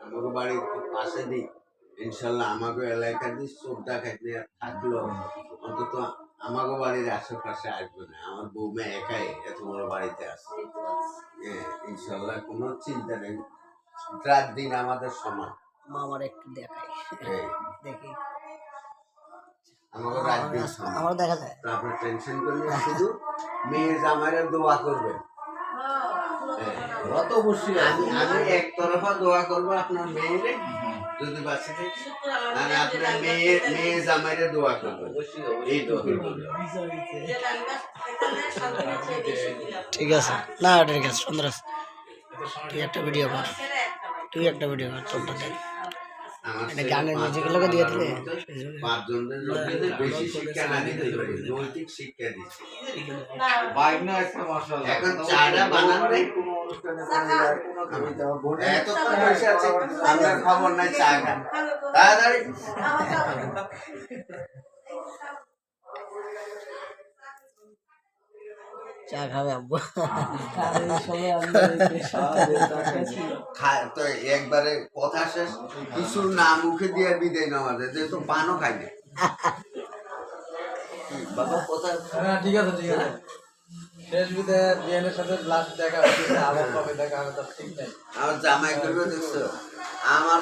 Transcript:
আমাকে বাড়ির পাশে দিই ইনশাল্লাহ আমাকে এলাকা দিয়ে চোখ দেখাইতে থাকলো অন্তত আমাকে বাড়ির আশেপাশে আসবে না আমার বৌমা একাই এত বড় বাড়িতে আসে হ্যাঁ ইনশাল্লাহ কোনো চিন্তা নেই রাত দিন আমাদের সমান আমার একটু দেখাই হ্যাঁ দেখি আমাকে রাত দিন সমান আমার দেখা যায় তো আপনি টেনশন করলে শুধু মেয়ে জামাইরা দোয়া করবেন অত বসে আমি একতরফা দোয়া করবো আপনার মেয়েরে যদি বাঁচে থাকে আর আপনার মেয়ে জামাইরে দোয়া করবেন এইটুকু ঠিক আছে না ঠিক আছে সুন্দর আছে তুই একটা ভিডিও কর তোরটা দেখ এটা গানের মিউজিকগুলোকে দিয়ে দিলে পাঁচজনের বেশি শিক্ষা না দিতে পারি নৈতিক শিক্ষা দিচ্ছে এখন চাটা বানান এত বসে আছে আপনার খবর নাই চা খান তাড়াতাড়ি চা খাবে আব্বু তো একবারে কথা শেষ কিছু না মুখে দিয়ে বিদায় নেওয়া যায় যেহেতু পানও খাই না বাবা কথা ঠিক আছে শেষ বিদায় বিয়ানের সাথে লাস্ট দেখা হচ্ছে আবার কবে দেখা হবে তার ঠিক নাই আমার জামাই করবে দেখছো আমার